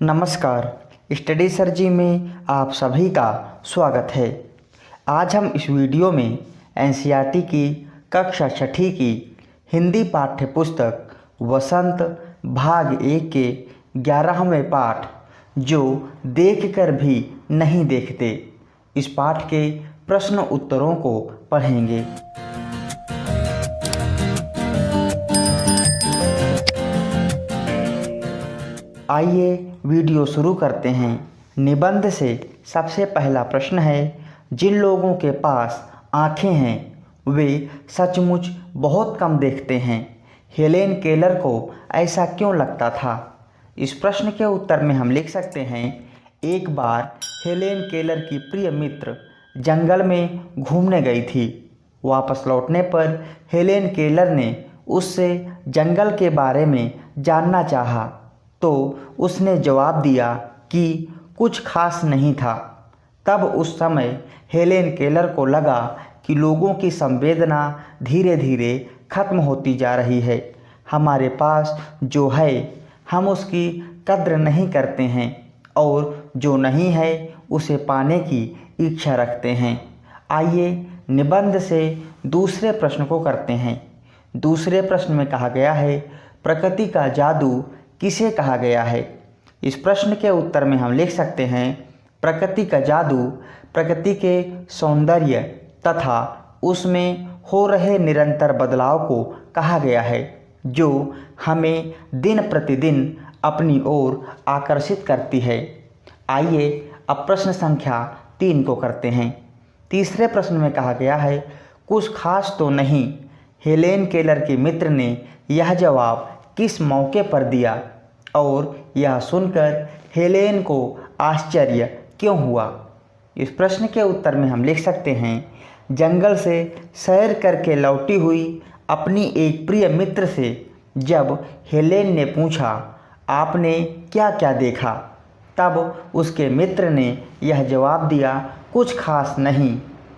नमस्कार, study sir जी में आप सभी का स्वागत है। आज हम इस वीडियो में एनसीईआरटी की कक्षा छठी की हिंदी पाठ्य पुस्तक वसंत भाग 1 के 11वें पाठ जो देखकर भी नहीं देखते, इस पाठ के प्रश्न उत्तरों को पढ़ेंगे। आइए वीडियो शुरू करते हैं। निबंध से सबसे पहला प्रश्न है, जिन लोगों के पास आँखें हैं वे सचमुच बहुत कम देखते हैं। हेलेन केलर को ऐसा क्यों लगता था? इस प्रश्न के उत्तर में हम लिख सकते हैं, एक बार हेलेन केलर की प्रिय मित्र जंगल में घूमने गई थी। वापस लौटने पर हेलेन केलर ने उससे जंगल के बारे में जानना चाहा, तो उसने जवाब दिया कि कुछ खास नहीं था। तब उस समय हेलेन केलर को लगा कि लोगों की संवेदना धीरे धीरे खत्म होती जा रही है। हमारे पास जो है हम उसकी कद्र नहीं करते हैं और जो नहीं है उसे पाने की इच्छा रखते हैं। आइए निबंध से दूसरे प्रश्न को करते हैं। दूसरे प्रश्न में कहा गया है, प्रकृति का जादू किसे कहा गया है? इस प्रश्न के उत्तर में हम लिख सकते हैं, प्रकृति का जादू प्रकृति के सौंदर्य तथा उसमें हो रहे निरंतर बदलाव को कहा गया है, जो हमें दिन प्रतिदिन अपनी ओर आकर्षित करती है। आइए अब प्रश्न संख्या 3 को करते हैं। तीसरे प्रश्न में कहा गया है, कुछ खास तो नहीं। हेलेन केलर के मित्र ने यह जवाब किस मौके पर दिया और यह सुनकर हेलेन को आश्चर्य क्यों हुआ? इस प्रश्न के उत्तर में हम लिख सकते हैं, जंगल से सैर करके लौटी हुई अपनी एक प्रिय मित्र से जब हेलेन ने पूछा, आपने क्या क्या देखा? तब उसके मित्र ने यह जवाब दिया, कुछ खास नहीं।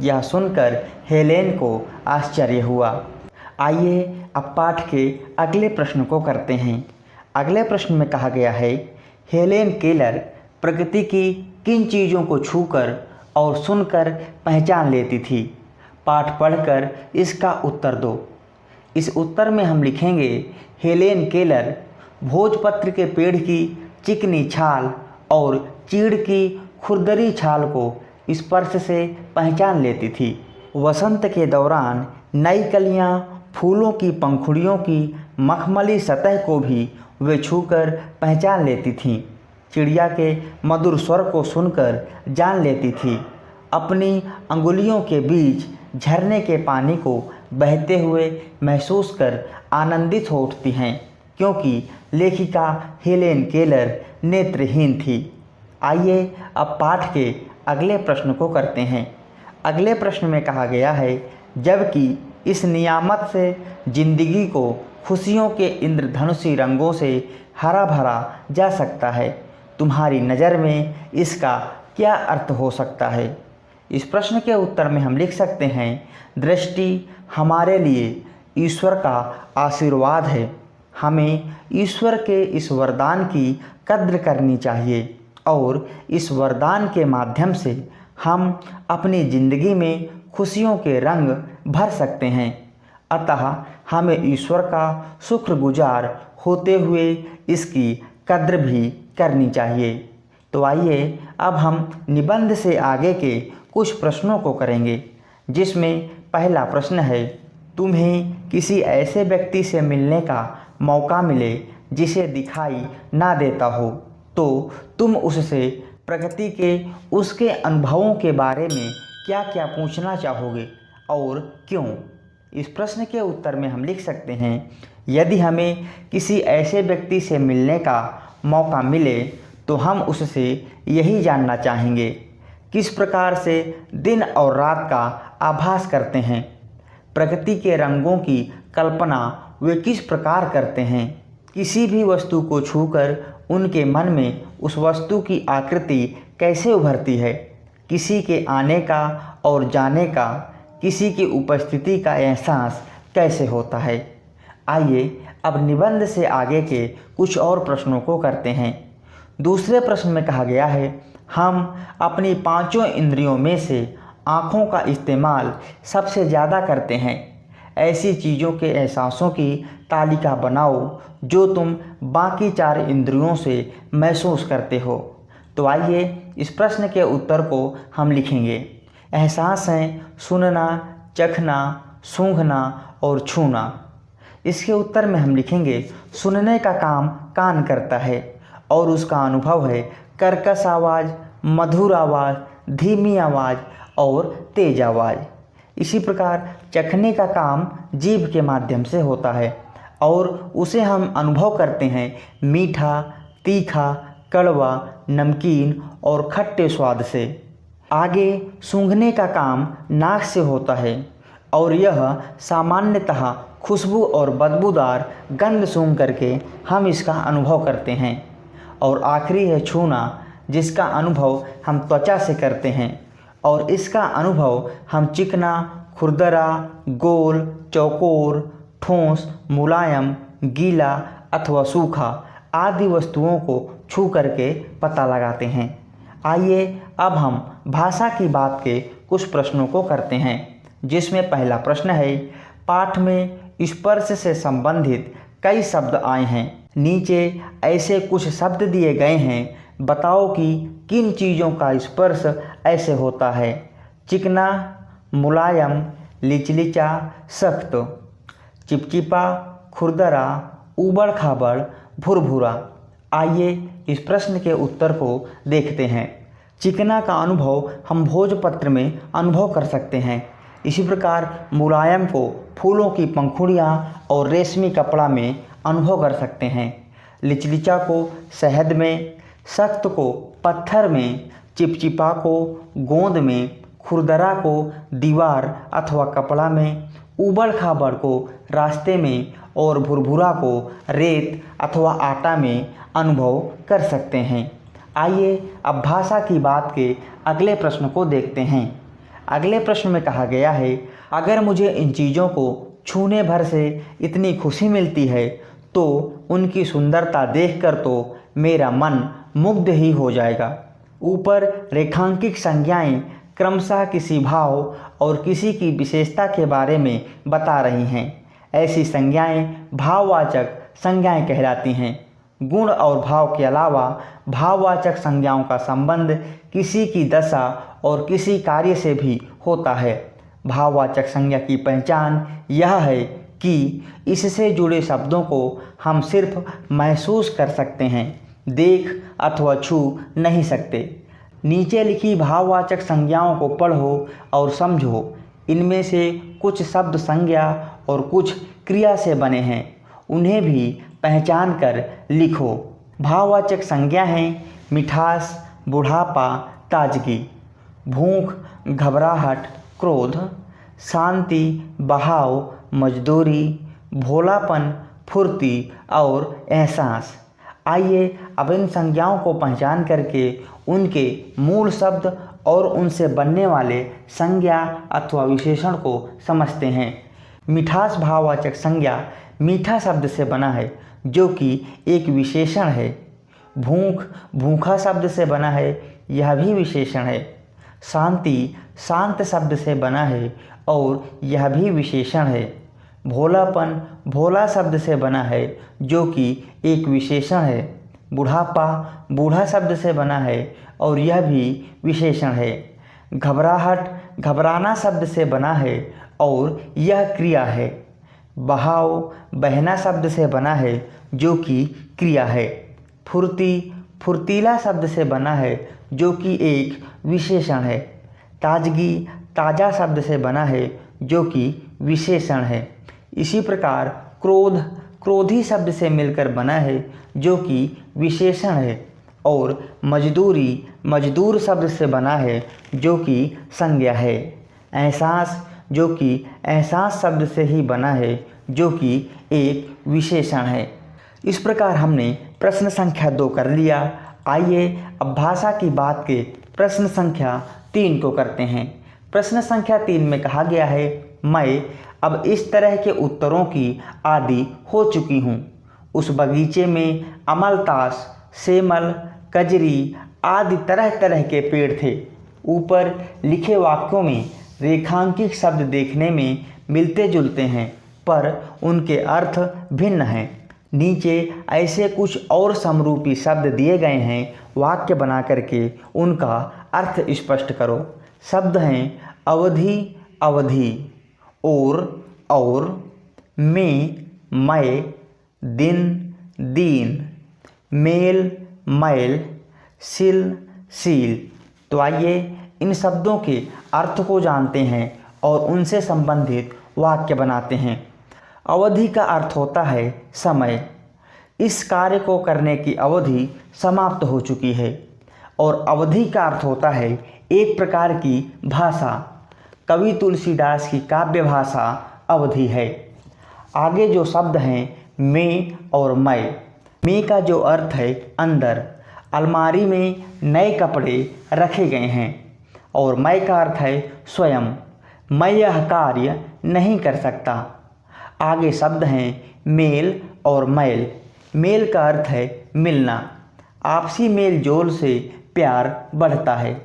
यह सुनकर हेलेन को आश्चर्य हुआ। आइए अब पाठ के अगले प्रश्न को करते हैं। अगले प्रश्न में कहा गया है, हेलेन केलर प्रकृति की किन चीज़ों को छूकर और सुनकर पहचान लेती थी? पाठ पढ़कर इसका उत्तर दो। इस उत्तर में हम लिखेंगे, हेलेन केलर भोजपत्र के पेड़ की चिकनी छाल और चीड़ की खुरदरी छाल को स्पर्श से पहचान लेती थी। वसंत के दौरान नई कलियां, फूलों की पंखुड़ियों की मखमली सतह को भी वे छूकर पहचान लेती थीं। चिड़िया के मधुर स्वर को सुनकर जान लेती थी। अपनी अंगुलियों के बीच झरने के पानी को बहते हुए महसूस कर आनंदित हो उठती हैं, क्योंकि लेखिका हेलेन केलर नेत्रहीन थी। आइए अब पाठ के अगले प्रश्न को करते हैं। अगले प्रश्न में कहा गया है, जबकि इस नियामत से जिंदगी को खुशियों के इंद्रधनुषी रंगों से हरा भरा जा सकता है, तुम्हारी नज़र में इसका क्या अर्थ हो सकता है? इस प्रश्न के उत्तर में हम लिख सकते हैं, दृष्टि हमारे लिए ईश्वर का आशीर्वाद है। हमें ईश्वर के इस वरदान की कद्र करनी चाहिए और इस वरदान के माध्यम से हम अपनी ज़िंदगी में खुशियों के रंग भर सकते हैं। अतः हमें ईश्वर का शुक्रगुजार होते हुए इसकी कद्र भी करनी चाहिए। तो आइए अब हम निबंध से आगे के कुछ प्रश्नों को करेंगे, जिसमें पहला प्रश्न है, तुम्हें किसी ऐसे व्यक्ति से मिलने का मौका मिले जिसे दिखाई ना देता हो, तो तुम उससे प्रकृति के उसके अनुभवों के बारे में क्या क्या पूछना चाहोगे और क्यों? इस प्रश्न के उत्तर में हम लिख सकते हैं, यदि हमें किसी ऐसे व्यक्ति से मिलने का मौका मिले तो हम उससे यही जानना चाहेंगे, किस प्रकार से दिन और रात का आभास करते हैं, प्रकृति के रंगों की कल्पना वे किस प्रकार करते हैं, किसी भी वस्तु को छूकर उनके मन में उस वस्तु की आकृति कैसे उभरती है, किसी के आने का और जाने का, किसी की उपस्थिति का एहसास कैसे होता है। आइए अब निबंध से आगे के कुछ और प्रश्नों को करते हैं। दूसरे प्रश्न में कहा गया है, हम अपनी पांचों इंद्रियों में से आँखों का इस्तेमाल सबसे ज़्यादा करते हैं। ऐसी चीज़ों के एहसासों की तालिका बनाओ जो तुम बाकी चार इंद्रियों से महसूस करते हो। तो आइए इस प्रश्न के उत्तर को हम लिखेंगे। एहसास हैं सुनना, चखना, सूंघना और छूना। इसके उत्तर में हम लिखेंगे, सुनने का काम कान करता है और उसका अनुभव है कर्कश आवाज़, मधुर आवाज़, धीमी आवाज़ और तेज आवाज़। इसी प्रकार चखने का काम जीभ के माध्यम से होता है और उसे हम अनुभव करते हैं मीठा, तीखा, कड़वा, नमकीन और खट्टे स्वाद से। आगे सूंघने का काम नाक से होता है और यह सामान्यतः खुशबू और बदबूदार गंध सूंघ करके हम इसका अनुभव करते हैं। और आखिरी है छूना, जिसका अनुभव हम त्वचा से करते हैं और इसका अनुभव हम चिकना, खुरदरा, गोल, चौकोर, ठोस, मुलायम, गीला अथवा सूखा आदि वस्तुओं को छू करके पता लगाते हैं। आइए अब हम भाषा की बात के कुछ प्रश्नों को करते हैं, जिसमें पहला प्रश्न है, पाठ में स्पर्श से संबंधित कई शब्द आए हैं। नीचे ऐसे कुछ शब्द दिए गए हैं, बताओ कि किन चीज़ों का स्पर्श ऐसे होता है। चिकना, मुलायम, लिचलिचा, सख्त, चिपचिपा, खुरदरा, ऊबड़ खाबड़, भुरभुरा। आइए इस प्रश्न के उत्तर को देखते हैं। चिकना का अनुभव हम भोजपत्र में अनुभव कर सकते हैं। इसी प्रकार मुलायम को फूलों की पंखुड़ियाँ और रेशमी कपड़ा में अनुभव कर सकते हैं। लिचलिचा को शहद में, सख्त को पत्थर में, चिपचिपा को गोंद में, खुरदरा को दीवार अथवा कपड़ा में, ऊबड़ खाबड़ को रास्ते में और भुरभुरा को रेत अथवा आटा में अनुभव कर सकते हैं। आइए अब भाषा की बात के अगले प्रश्न को देखते हैं। अगले प्रश्न में कहा गया है, अगर मुझे इन चीज़ों को छूने भर से इतनी खुशी मिलती है तो उनकी सुंदरता देखकर तो मेरा मन मुग्ध ही हो जाएगा। ऊपर रेखांकित संज्ञाएं क्रमशः किसी भाव और किसी की विशेषता के बारे में बता रही हैं। ऐसी संज्ञाएं भाववाचक संज्ञाएं कहलाती हैं। गुण और भाव के अलावा भाववाचक संज्ञाओं का संबंध किसी की दशा और किसी कार्य से भी होता है। भाववाचक संज्ञा की पहचान यह है कि इससे जुड़े शब्दों को हम सिर्फ महसूस कर सकते हैं, देख अथवा छू नहीं सकते। नीचे लिखी भाववाचक संज्ञाओं को पढ़ो और समझो। इनमें से कुछ शब्द संज्ञा और कुछ क्रिया से बने हैं, उन्हें भी पहचान कर लिखो। भाववाचक संज्ञा हैं मिठास, बुढ़ापा, ताजगी, भूख, घबराहट, क्रोध, शांति, बहाव, मजदूरी, भोलापन, फुर्ती और एहसास। आइए अब इन संज्ञाओं को पहचान करके उनके मूल शब्द और उनसे बनने वाले संज्ञा अथवा विशेषण को समझते हैं। मिठास भाववाचक संज्ञा मीठा शब्द से बना है, जो कि एक विशेषण है। भूख भूखा शब्द से बना है, यह भी विशेषण है। शांति शांत शब्द से बना है और यह भी विशेषण है। भोलापन भोला शब्द से बना है, जो कि एक विशेषण है। बुढ़ापा बूढ़ा शब्द से बना है और यह भी विशेषण है। घबराहट घबराना शब्द से बना है और यह क्रिया है। बहाव बहना शब्द से बना है, जो कि क्रिया है। फुर्ती फुर्तीला शब्द से बना है, जो कि एक विशेषण है। ताजगी ताज़ा शब्द से बना है, जो कि विशेषण है। इसी प्रकार क्रोध क्रोधी शब्द से मिलकर बना है, जो कि विशेषण है। और मजदूरी मजदूर शब्द से बना है, जो कि संज्ञा है। एहसास जो कि एहसास शब्द से ही बना है, जो कि एक विशेषण है। इस प्रकार हमने प्रश्न संख्या 2 कर लिया। आइए अब भाषा की बात के प्रश्न संख्या 3 को करते हैं। प्रश्न संख्या 3 में कहा गया है, मैं अब इस तरह के उत्तरों की आदी हो चुकी हूँ। उस बगीचे में अमलतास, सेमल, कजरी आदि तरह तरह के पेड़ थे। ऊपर लिखे वाक्यों में रेखांकित शब्द देखने में मिलते जुलते हैं, पर उनके अर्थ भिन्न हैं। नीचे ऐसे कुछ और समरूपी शब्द दिए गए हैं, वाक्य बना करके उनका अर्थ स्पष्ट करो। शब्द हैं अवधि, अवधि, और, में, मैं, दिन, दीन, मेल, मैल, सिल, सील। तो आइए इन शब्दों के अर्थ को जानते हैं और उनसे संबंधित वाक्य बनाते हैं। अवधि का अर्थ होता है समय। इस कार्य को करने की अवधि समाप्त हो चुकी है। और अवधि का अर्थ होता है एक प्रकार की भाषा। कवि तुलसीदास की काव्य भाषा अवधि है। आगे जो शब्द हैं में और में का जो अर्थ है अंदर। अलमारी में नए कपड़े रखे गए हैं। और मैं का अर्थ है स्वयं। मैं यह कार्य नहीं कर सकता। आगे शब्द हैं मेल और मैल। मेल का अर्थ है मिलना। आपसी मेल जोल से प्यार बढ़ता है।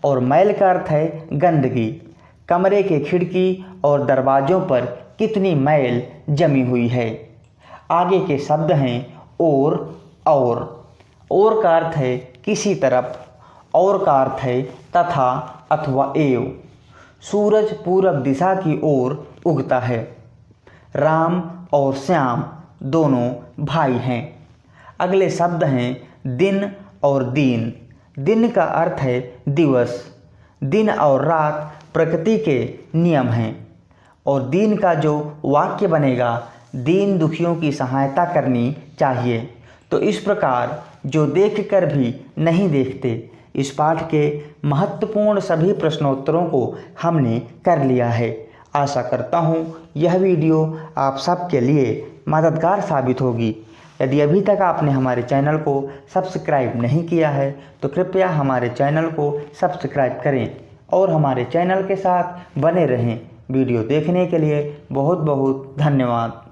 और मैल का अर्थ है गंदगी। कमरे के खिड़की और दरवाज़ों पर कितनी मैल जमी हुई है। आगे के शब्द हैं और का अर्थ है किसी तरफ। और का अर्थ है तथा अथवा एव। सूरज पूरब दिशा की ओर उगता है। राम और श्याम दोनों भाई हैं। अगले शब्द हैं दिन और दीन। दिन का अर्थ है दिवस। दिन और रात प्रकृति के नियम हैं। और दीन का जो वाक्य बनेगा, दीन दुखियों की सहायता करनी चाहिए। तो इस प्रकार जो देखकर भी नहीं देखते, इस पाठ के महत्वपूर्ण सभी प्रश्नोत्तरों को हमने कर लिया है। आशा करता हूँ यह वीडियो आप सबके लिए मददगार साबित होगी। यदि अभी तक आपने हमारे चैनल को सब्सक्राइब नहीं किया है तो कृपया हमारे चैनल को सब्सक्राइब करें और हमारे चैनल के साथ बने रहें। वीडियो देखने के लिए बहुत बहुत धन्यवाद।